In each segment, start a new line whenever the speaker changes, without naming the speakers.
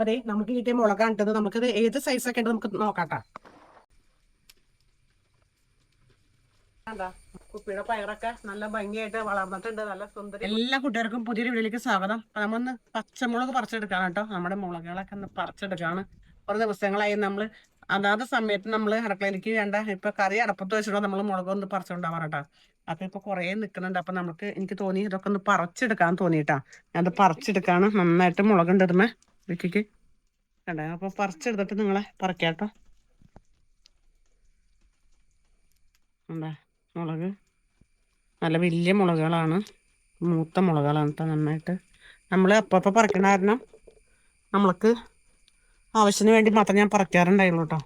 അതെ നമുക്ക് കിട്ടിയ മുളകാണ് ഇട്ടത്. നമുക്കിത് ഏത് സൈസൊക്കെ ഉണ്ട് നമുക്ക് നോക്കാട്ടാ. കുപ്പിയുടെ പയറൊക്കെ നല്ല ഭംഗിയായിട്ട് വളർന്നിട്ടുണ്ട്, നല്ല സുന്ദരി. എല്ലാ കുട്ടികൾക്കും പുതിയൊരു വീട്ടിലേക്ക് സ്വാഗതം. അപ്പൊ നമ്മൊന്ന് പച്ചമുളക് പറിച്ചെടുക്കാണ് കേട്ടോ. നമ്മുടെ മുളകുകളൊക്കെ ഒന്ന് പറിച്ചെടുക്കാണ്. കുറേ ദിവസങ്ങളായി നമ്മൾ അതാത് സമയത്ത് നമ്മൾ അടുക്കളയിലേക്ക് വേണ്ട ഇപ്പൊ കറി അടപ്പത്ത് വെച്ചിട്ടോ നമ്മൾ മുളകൊന്ന് പറിച്ചുകൊണ്ടാവാം കേട്ടോ. അപ്പൊ ഇപ്പൊ കുറേ നിൽക്കുന്നുണ്ട്. അപ്പൊ എനിക്ക് തോന്നി ഇതൊക്കെ ഒന്ന് പറിച്ചെടുക്കാൻ തോന്നിയിട്ടാ. ഞാനത് പറിച്ചെടുക്കാണ്. നന്നായിട്ട് മുളകുണ്ട് ഇടുമേ വീട്ടിലേക്ക് കണ്ടേ. അപ്പൊ പറിച്ചെടുത്തിട്ട് നിങ്ങളെ പറിക്കാട്ടോ. എന്താ മുളക് നല്ല വലിയ മുളകുകളാണ്, മൂത്ത മുളകുകളാണ് കേട്ടോ. നന്നായിട്ട് നമ്മൾ അപ്പം പറിക്കണ കാരണം നമ്മൾക്ക് ആവശ്യത്തിന് വേണ്ടി മാത്രം ഞാൻ പറിക്കാറുണ്ടായുള്ളൂ കേട്ടോ.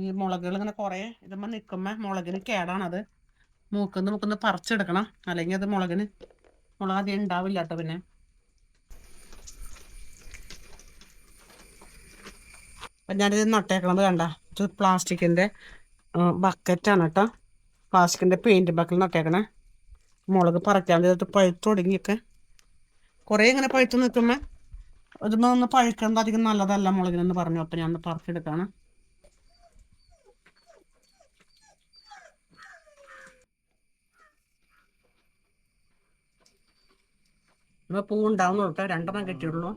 ഈ മുളകുകൾ ഇങ്ങനെ കുറേ ഇതുമ്പോൾ നിൽക്കുമ്പോൾ മുളകിന് കേടാണത്. മൂക്കൊന്ന് പറിച്ചെടുക്കണം, അല്ലെങ്കിൽ അത് മുളക് അധികം ഉണ്ടാവില്ല കേട്ടോ. പിന്നെ അപ്പം ഞാനിത് നട്ടേക്കണത് കണ്ട, ഇത് പ്ലാസ്റ്റിക്കിൻ്റെ ബക്കറ്റാണ് കേട്ടോ. പ്ലാസ്റ്റിക്കിൻ്റെ പെയിൻറ്റ് ബക്കറ്റിൽ നട്ടേക്കണേ. മുളക് പറിക്കാൻ ചെയ്തിട്ട് പഴുത്ത് തുടങ്ങിയൊക്കെ കുറേ ഇങ്ങനെ പഴുത്ത് നിൽക്കുമ്പോൾ ഇതുമ്പോൾ ഒന്ന് പഴുക്കേണ്ടത് അധികം നല്ലതല്ല മുളകിനെന്ന് പറഞ്ഞു. അപ്പം ഞാൻ പറിച്ചെടുക്കാണ്. ഇപ്പോൾ പൂ ഉണ്ടാവുന്നുള്ളൂ കേട്ടോ. 2 കിട്ടിയുള്ളൂ.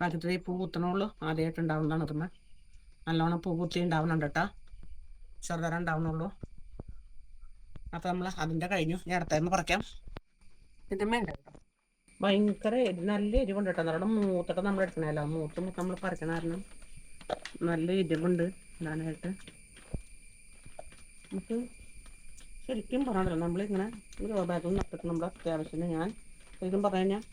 ബാക്കി പൂ കുത്തണുള്ളൂ. ആദ്യമായിട്ട് ഉണ്ടാവുന്നതാണ് ഇതുമ്പോൾ. നല്ലോണം പൂ കുത്തി ഉണ്ടാവുന്നുണ്ട് കേട്ടോ. ചെറുതരം ഉണ്ടാവുന്നുള്ളൂ. അപ്പം നമ്മൾ അതിൻ്റെ കഴിഞ്ഞു. ഞാൻ അടുത്തായിരുന്നു പറിക്കാം. ഇതിന്മേ ഉണ്ട് കേട്ടോ. ഭയങ്കര നല്ല എരിവുണ്ട് കേട്ടോ. നല്ലോണം മൂത്തിട്ട് നമ്മൾ എടുക്കണമല്ലോ. മൂത്ത് നമ്മൾ പറിക്കണ കാരണം നല്ല എരിവുണ്ട് ഇടാനായിട്ട്. നമുക്ക് ശരിക്കും പറയണല്ലോ, നമ്മളിങ്ങനെ ഒരു ബാഗിൽ നട്ടിട്ട് നമ്മൾ അത്യാവശ്യത്തിന് ഞാൻ ശരിക്കും പറഞ്ഞു കഴിഞ്ഞാൽ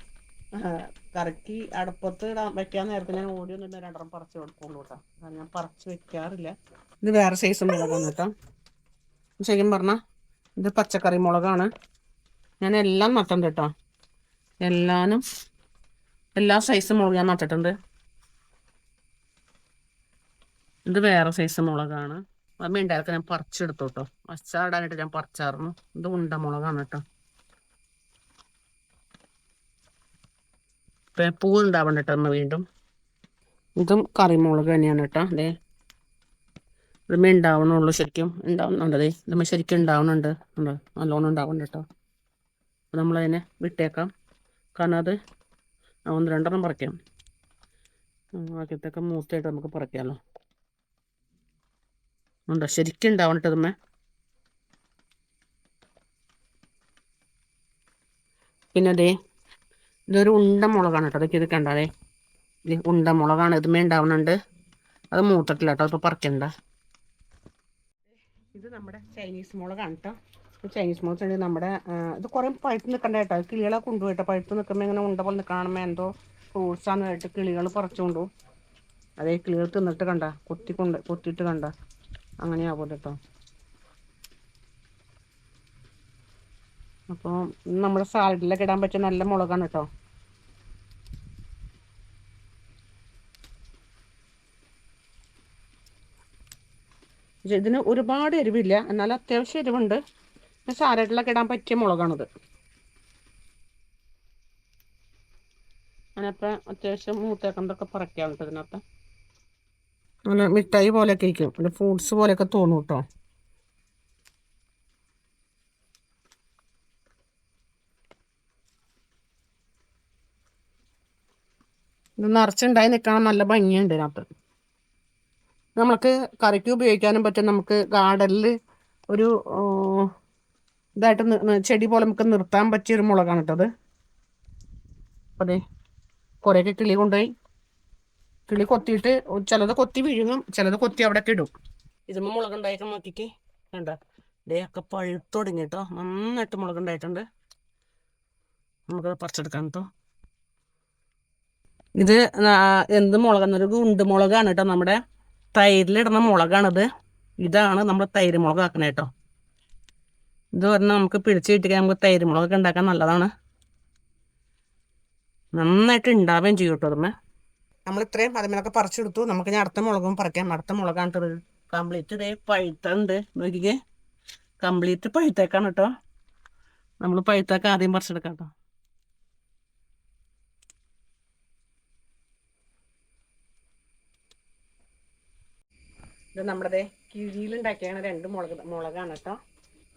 കറക്കി അടുപ്പത്ത് വെക്കാൻ നേരത്തെ ഞാൻ ഓടി ഒന്നും 2 പറിച്ച് കൊടുക്കുള്ളൂ കേട്ടോ. ഞാൻ പറിച്ച് വെക്കാറില്ല. ഇത് വേറെ സൈസ് മുളകാണ് കേട്ടോ. ശരിക്കും പറഞ്ഞാൽ ഇത് പച്ചക്കറി മുളകാണ്. ഞാൻ എല്ലാം നട്ടുണ്ട് കേട്ടോ. എല്ലാ സൈസ് മുളക് ഞാൻ നട്ടിട്ടുണ്ട്. ഇത് വേറെ സൈസ് മുളകാണ്. അമ്മ ഉണ്ടാക്കി ഞാൻ പറിച്ചെടുത്തു കേട്ടോ. അച്ചാറിടാനായിട്ട് ഞാൻ പറിച്ചായിരുന്നു. ഇത് ഉണ്ടമുളകാണ് കേട്ടോ. ഇപ്പം പൂ ഉണ്ടാവണ്ട കേട്ടോ അമ്മ വീണ്ടും. ഇതും കറിമുളക് തന്നെയാണ് കേട്ടോ. അതെ ഇതുമ്മേ ഉണ്ടാവണുള്ളൂ. ശരിക്കും ഉണ്ടാവുന്നുണ്ട്. അതെ ഇതുമ്മ ശരിക്കും ഉണ്ടാവുന്നുണ്ട്. നല്ലോണം ഉണ്ടാവുന്നുണ്ട് കേട്ടോ. അപ്പം നമ്മളതിനെ വിട്ടേക്കാം. കാരണം അത് 1-2 പറിക്കാം. ബാക്കിയത്തൊക്കെ മൂത്തായിട്ട് നമുക്ക് പറിക്കാമല്ലോ. ഉണ്ടോ ശരിക്കും ഉണ്ടാവണിട്ട് ഇതുമ്മേ. പിന്നെ അതെ ഇതൊരു ഉണ്ടമുളകാണ് കേട്ടോ. അതൊക്കെ ഇത് കണ്ടാതെ ഇത് ഉണ്ടമുളകാണ്. ഇതുമ്മേ ഉണ്ടാവുന്നുണ്ട്. അത് മൂത്തിട്ടില്ല കേട്ടോ. ഇപ്പോൾ പറിക്കണ്ട. ഇത് നമ്മുടെ ചൈനീസ് മുളകാണ് കേട്ടോ. ചൈനീസ് മുളക് ഉണ്ട് നമ്മുടെ. ഇത് കുറേ പഴുത്ത് നിൽക്കണ്ട കേട്ടോ. കിളികളെ കൊണ്ടുപോയിട്ടോ. പഴുത്ത് നിൽക്കുമ്പോൾ ഇങ്ങനെ ഉണ്ട പോലെ കാണുമ്പോൾ എന്തോ ഫ്രൂട്ട്സാന്ന് കേട്ട് കിളികൾ പറിച്ചുകൊണ്ടു. അതേ കിളികൾ തിന്നിട്ട് കണ്ട കൊത്തിയിട്ട് കണ്ട അങ്ങനെയാവും കേട്ടോ. അപ്പോൾ നമ്മുടെ സാലഡിലൊക്കെ ഇടാൻ പറ്റിയ നല്ല മുളകാണ് കേട്ടോ. ഇതിന് ഒരുപാട് എരിവില്ല, എന്നാൽ അത്യാവശ്യം എരിവുണ്ട്. സാലഡിലൊക്കെ ഇടാൻ പറ്റിയ മുളകാണിത്. അതിനകത്ത് അത്യാവശ്യം മൂത്തേക്കണ്ടൊക്കെ പറിക്കാം കേട്ടോ. ഇതിനകത്ത് നല്ല മിഠായി പോലെയൊക്കെ ഇരിക്കും. പിന്നെ ഫ്രൂട്ട്സ് പോലെയൊക്കെ തോന്നും കേട്ടോ. ഇത് നിറച്ചുണ്ടായി നിൽക്കണം. നല്ല ഭംഗിയുണ്ട് ഇതിനകത്ത്. നമുക്ക് കറിക്ക് ഉപയോഗിക്കാനും പറ്റും. നമുക്ക് ഗാർഡനിൽ ഒരു ഇതായിട്ട് ചെടി പോലെ നമുക്ക് നിർത്താൻ പറ്റിയൊരു മുളകാണ് കേട്ടോ അത്. അതെ കുറേയൊക്കെ കിളി കൊണ്ടുപോയി. കിളി കൊത്തിയിട്ട് ചിലത് കൊത്തി വിഴുങ്ങും, ചിലത് കൊത്തി അവിടെയൊക്കെ ഇടും. ഇതുമ്പോൾ മുളകുണ്ടായിട്ട് നോക്കിക്ക് കണ്ട. ഡേ ഒക്കെ പഴുത്ത് തുടങ്ങി കേട്ടോ. നന്നായിട്ട് മുളകുണ്ടായിട്ടുണ്ട്. നമുക്കത് പറിച്ചെടുക്കാം കേട്ടോ. ഇത് എന്ത് മുളകെന്നൊരു ഗുണ്ട് മുളകാണ് കേട്ടോ. നമ്മുടെ തൈരിലിടുന്ന മുളകാണിത്. ഇതാണ് നമ്മൾ തൈര് മുളക് ആക്കണേ കേട്ടോ. ഇത് പറഞ്ഞാൽ നമുക്ക് പിടിച്ച് കിട്ടിക്കാൻ നമുക്ക് തൈര് മുളകൊക്കെ ഉണ്ടാക്കാൻ നല്ലതാണ്. നന്നായിട്ട് ഉണ്ടാവുകയും ചെയ്യും കേട്ടോ. അതുമ്മേ നമ്മൾ ഇത്രയും അതിമേലൊക്കെ പറിച്ചെടുത്തു. നമുക്ക് ഞാൻ അടുത്ത മുളകും പറിക്കാം. അടുത്ത മുളകാണ് കംപ്ലീറ്റ് ഇതേ പഴുത്തുണ്ട്. നോക്കിക്കേ കംപ്ലീറ്റ് പഴുത്തേക്കാണ് കേട്ടോ. നമ്മൾ പഴുത്തൊക്കെ ആദ്യം പറിച്ചെടുക്കാം കേട്ടോ. ഇത് നമ്മുടെ കിഴിയിലുണ്ടാക്കിയാണ് 2 മുളകാണ് കേട്ടോ.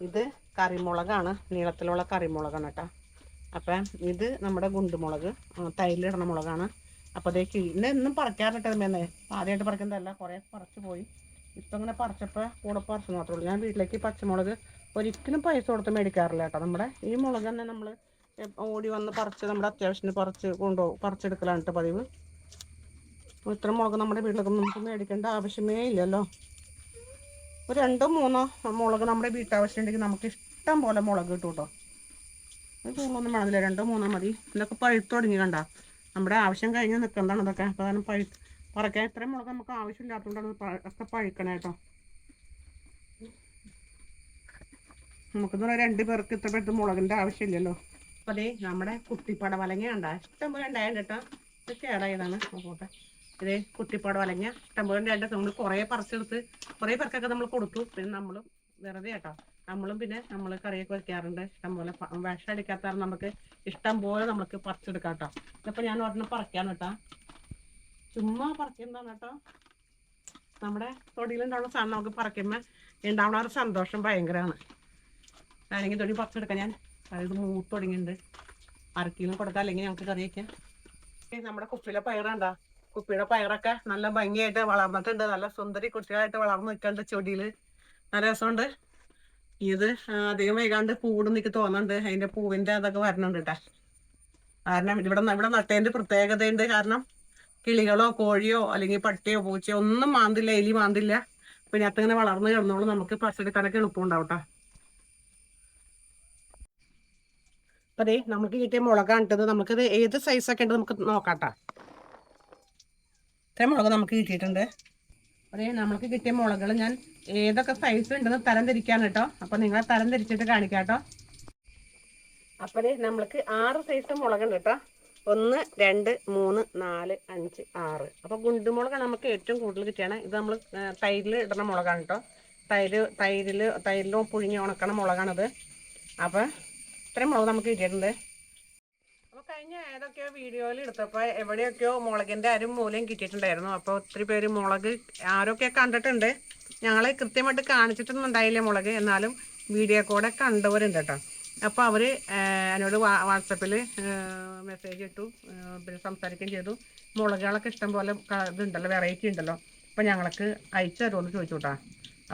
ഇത് കറിമുളകാണ്, നീളത്തിലുള്ള കറിമുളകാണ് കേട്ടോ. അപ്പം ഇത് നമ്മുടെ ഗുണ്ടുമുളക്, തൈലിടണ മുളകാണ്. അപ്പോൾ അതേ കിഴിന്ന് എന്നും പറിക്കാറിട്ടത് മേന്നേ, ആദ്യമായിട്ട് പറിക്കുന്നതല്ല, കുറേ പറിച്ചു പോയി. ഇപ്പം ഇങ്ങനെ പറിച്ചപ്പോൾ കൂടെ പറിച്ചു മാത്രമേ ഉള്ളൂ. ഞാൻ വീട്ടിലേക്ക് പച്ചമുളക് ഒരിക്കലും പൈസ കൊടുത്ത് മേടിക്കാറില്ല കേട്ടോ. നമ്മുടെ ഈ മുളക് തന്നെ നമ്മൾ ഓടി വന്ന് പറിച്ച് നമ്മുടെ അത്യാവശ്യത്തിന് പറിച്ചെടുക്കലാണ് കേട്ടോ പതിവ്. ഇത്ര മുളക് നമ്മുടെ വീട്ടിലൊക്കെ നമുക്ക് മേടിക്കേണ്ട ആവശ്യമേ ഇല്ലല്ലോ. ഒരു 2-3 മുളക് നമ്മുടെ വീട്ടാവശ്യം ഉണ്ടെങ്കിൽ നമുക്ക് ഇഷ്ടം പോലെ മുളക് കിട്ടും കേട്ടോ. അത് കൂടുതലൊന്നും വേണമെന്നില്ല, 2-3 മതി. ഇതൊക്കെ പഴുത്ത് തുടങ്ങി കണ്ട, നമ്മുടെ ആവശ്യം കഴിഞ്ഞ് നിൽക്കുന്നതാണ് ഇതൊക്കെ. അപ്പോൾ കാരണം പറിക്കാൻ ഇത്രയും മുളക് നമുക്ക് ആവശ്യമില്ലാത്തതുകൊണ്ടാണ് ഒക്കെ പഴുക്കണേ കേട്ടോ. നമുക്കെന്ന് പറയാൻ 2 പേർക്ക് ഇത്രപ്പെടുത്ത് മുളകിൻ്റെ ആവശ്യമില്ലല്ലോ. അപ്പോൾ അതേ നമ്മുടെ കുട്ടിപ്പടവലങ്ങ കണ്ട ഇഷ്ടംപോലെ ഉണ്ടായത് കേട്ടോ. ഇത് കേടായതാണ് പോട്ടെ. ഇതേ കുട്ടിപ്പടവലങ്ങ ഇഷ്ടംപോലെ ഉണ്ടായിട്ട് നമ്മൾ കുറേ പറിച്ചെടുത്ത് കുറേ പേർക്കൊക്കെ നമ്മൾ കൊടുത്തു. പിന്നെ നമ്മളും വെറുതെ കേട്ടോ, നമ്മളും പിന്നെ നമ്മൾ കറിയൊക്കെ വയ്ക്കാറുണ്ട്. ഇഷ്ടംപോലെ വിഷം അടിക്കാത്ത നമുക്ക് ഇഷ്ടംപോലെ നമുക്ക് പറിച്ചെടുക്കാം കേട്ടോ. ഇതിപ്പോൾ ഞാൻ ഒരെണ്ണം പറിക്കാൻ കേട്ടോ, ചുമ്മാ പറിക്കുന്നതാണ് കേട്ടോ. നമ്മുടെ തൊടിയിലുണ്ടാവുന്ന സാധനം നമുക്ക് പറിക്കുമ്പോൾ ഉണ്ടാവുന്ന ഒരു സന്തോഷം ഭയങ്കരമാണ്. അല്ലെങ്കിൽ തൊടി പറിച്ചെടുക്കാം ഞാൻ. അതായത് മൂത്ത് തുടങ്ങിയിട്ടുണ്ട്, അരക്കിലും കൊടുക്കാം, അല്ലെങ്കിൽ ഞങ്ങൾക്ക് കറി വയ്ക്കാം. നമ്മുടെ കുപ്പിയിലെ പയറുണ്ടോ, കുപ്പിയുടെ പയറൊക്കെ നല്ല ഭംഗിയായിട്ട് വളർന്നിട്ടുണ്ട്. നല്ല സുന്ദരി കുട്ടികളായിട്ട് വളർന്നു നിൽക്കുന്നുണ്ട് ചെടിയിൽ. നല്ല രസമുണ്ട്. ഇത് അധികം വൈകാണ്ട് പൂടും എനിക്ക് തോന്നുന്നുണ്ട്. അതിൻ്റെ പൂവിൻ്റെ അതൊക്കെ വരണുണ്ട് കേട്ടോ. കാരണം ഇവിടെ നട്ടതിൻ്റെ പ്രത്യേകതയുണ്ട്. കാരണം കിളികളോ കോഴിയോ അല്ലെങ്കിൽ പട്ടിയോ പൂച്ചയോ ഒന്നും മാന്തില്ല, എലി മാന്തില്ല. പിന്നെ അതിങ്ങനെ വളർന്ന് കിടന്നോളൂ, നമുക്ക് പറിച്ചെടുക്കാനൊക്കെ എളുപ്പമുണ്ടാവും കേട്ടോ. അപ്പം അതേ നമുക്ക് കിട്ടിയ മുളകാണ് ഇട്ടത്. നമുക്കിത് ഏത് സൈസൊക്കെ ഉണ്ട് നമുക്ക് നോക്കാട്ടോ. ഇത്രയും മുളക് നമുക്ക് കിട്ടിയിട്ടുണ്ട്. അതേ നമുക്ക് കിട്ടിയ മുളകൾ ഞാൻ ഏതൊക്കെ സൈസ് ഉണ്ടെന്ന് തരം തിരിക്കാൻ കേട്ടോ. അപ്പം നിങ്ങളെ തരം തിരിച്ചിട്ട് കാണിക്കാം കേട്ടോ. അപ്പം നമ്മൾക്ക് 6 സൈസ് മുളകുണ്ട് കേട്ടോ. 1, 2, 3, 4, 5, 6. അപ്പോൾ ഗുണ്ടുമുളക് നമുക്ക് ഏറ്റവും കൂടുതൽ കിട്ടിയാണ്. ഇത് നമ്മൾ തൈരിൽ ഇടുന്ന മുളകാണ് കേട്ടോ. തൈരിലോ പുഴുങ്ങി ഉണക്കണ മുളകാണിത്. അപ്പോൾ ഇത്രയും മുളക് നമുക്ക് കിട്ടിയിട്ടുണ്ട്. അപ്പോൾ കഴിഞ്ഞ ഏതൊക്കെയോ വീഡിയോയിൽ എടുത്തപ്പോൾ എവിടെയൊക്കെയോ മുളകിൻ്റെ അരും മൂലയും കിട്ടിയിട്ടുണ്ടായിരുന്നു. അപ്പോൾ ഒത്തിരി പേര് മുളക് ആരൊക്കെ കണ്ടിട്ടുണ്ട്. ഞങ്ങൾ കൃത്യമായിട്ട് കാണിച്ചിട്ടൊന്നും ഉണ്ടായില്ല മുളക്, എന്നാലും വീഡിയോ കൂടെ കണ്ടവരുണ്ട് കേട്ടോ. അപ്പോൾ അവർ എന്നോട് വാട്സപ്പിൽ മെസ്സേജ് ഇട്ടു, പിന്നെ സംസാരിക്കുകയും ചെയ്തു. മുളകുകളൊക്കെ ഇഷ്ടം പോലെ ഇതുണ്ടല്ലോ, വെറൈറ്റി ഉണ്ടല്ലോ, അപ്പോൾ ഞങ്ങൾക്ക് അയച്ചു തരുമെന്ന് ചോദിച്ചു കേട്ടോ.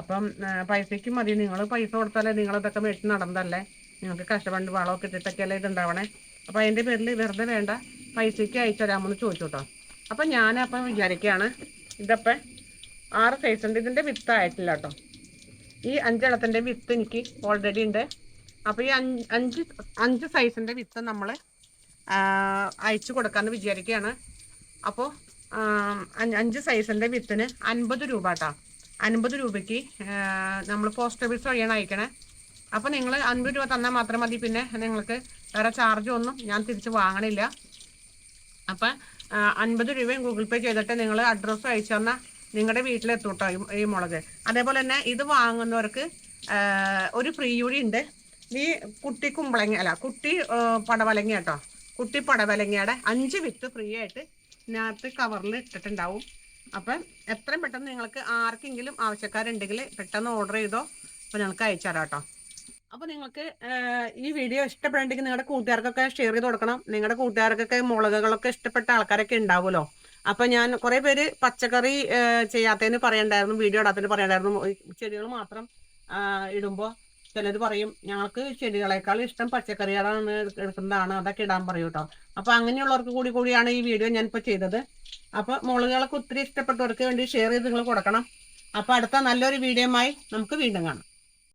അപ്പം പൈസയ്ക്ക് മതി, നിങ്ങൾ പൈസ കൊടുത്താലേ നിങ്ങളിതൊക്കെ മേടിച്ച് നടന്നതല്ലേ, നിങ്ങൾക്ക് കഷ്ടപ്പെട്ട് വളമൊക്കെ ഇട്ടിട്ടൊക്കെയല്ലേ ഇതുണ്ടാവണേ. അപ്പോൾ അതിൻ്റെ പേരിൽ വെറുതെ വേണ്ട, പൈസയ്ക്ക് അയച്ചു തരാമെന്ന് ചോദിച്ചു കേട്ടോ. അപ്പം ഞാനപ്പം വിചാരിക്കുകയാണ്, ഇതപ്പം 6 സൈസ് ഉണ്ട്. ഇതിൻ്റെ വിത്ത് ആയിട്ടില്ല കേട്ടോ. ഈ 5 എണ്ണത്തിൻ്റെ വിത്ത് എനിക്ക് ഓൾറെഡി ഉണ്ട്. അപ്പോൾ ഈ 5 സൈസിൻ്റെ വിത്ത് നമ്മൾ അയച്ചു കൊടുക്കാമെന്ന് വിചാരിക്കുകയാണ്. അപ്പോൾ 5 സൈസിൻ്റെ വിത്തിന് 50 രൂപ കേട്ടോ. 50 രൂപയ്ക്ക് നമ്മൾ പോസ്റ്റ് ഓഫീസ് വഴിയാണ് അയക്കണേ. അപ്പോൾ നിങ്ങൾ 50 രൂപ തന്നാൽ മാത്രം മതി. പിന്നെ നിങ്ങൾക്ക് വേറെ ചാർജ് ഒന്നും ഞാൻ തിരിച്ച് വാങ്ങണില്ല. അപ്പം 50 രൂപയും ഗൂഗിൾ പേ ചെയ്തിട്ട് നിങ്ങൾ അഡ്രസ്സ് അയച്ചു തന്നാൽ നിങ്ങളുടെ വീട്ടിലെത്തും കേട്ടോ ഈ മുളക്. അതേപോലെ തന്നെ ഇത് വാങ്ങുന്നവർക്ക് ഒരു ഫ്രീ കൂടി ഉണ്ട്. ഈ കുട്ടി പടവലങ്ങ കേട്ടോ. കുട്ടി പടവലങ്ങയുടെ 5 വിത്ത് ഫ്രീ ആയിട്ട് ഇതിനകത്ത് കവറിൽ ഇട്ടിട്ടുണ്ടാവും. അപ്പം എത്രയും പെട്ടെന്ന് നിങ്ങൾക്ക് ആർക്കെങ്കിലും ആവശ്യക്കാരുണ്ടെങ്കിൽ പെട്ടെന്ന് ഓർഡർ ചെയ്തോ. അപ്പോൾ ഞങ്ങൾക്ക് അയച്ചു തരാം കേട്ടോ. അപ്പോൾ നിങ്ങൾക്ക് ഈ വീഡിയോ ഇഷ്ടപ്പെട്ടുണ്ടെങ്കിൽ നിങ്ങളുടെ കൂട്ടുകാർക്കൊക്കെ ഷെയർ ചെയ്ത് കൊടുക്കണം. നിങ്ങളുടെ കൂട്ടുകാർക്കൊക്കെ മുളകുകളൊക്കെ ഇഷ്ടപ്പെട്ട ആൾക്കാരൊക്കെ ഉണ്ടാവുമല്ലോ. അപ്പോൾ ഞാൻ കുറേ പേര് പച്ചക്കറി ചെയ്യാത്തതിന് പറയണ്ടായിരുന്നു, വീഡിയോ ഇടാത്തതിന് പറയണ്ടായിരുന്നു. ചെടികൾ മാത്രം ഇടുമ്പോൾ ചിലർ പറയും ഞങ്ങൾക്ക് ചെടികളെക്കാൾ ഇഷ്ടം പച്ചക്കറികളാണ് എടുക്കുന്നതാണ്, അതൊക്കെ ഇടാൻ പറയും കേട്ടോ. അപ്പോൾ അങ്ങനെയുള്ളവർക്ക് കൂടിയാണ് ഈ വീഡിയോ ഞാനിപ്പോൾ ചെയ്തത്. അപ്പോൾ മുളകുകളൊക്കെ ഒത്തിരി ഇഷ്ടപ്പെട്ടവർക്ക് വേണ്ടി ഷെയർ ചെയ്ത് നിങ്ങൾ കൊടുക്കണം. അപ്പോൾ അടുത്ത നല്ലൊരു വീഡിയോയുമായി നമുക്ക് വീണ്ടും കാണാം.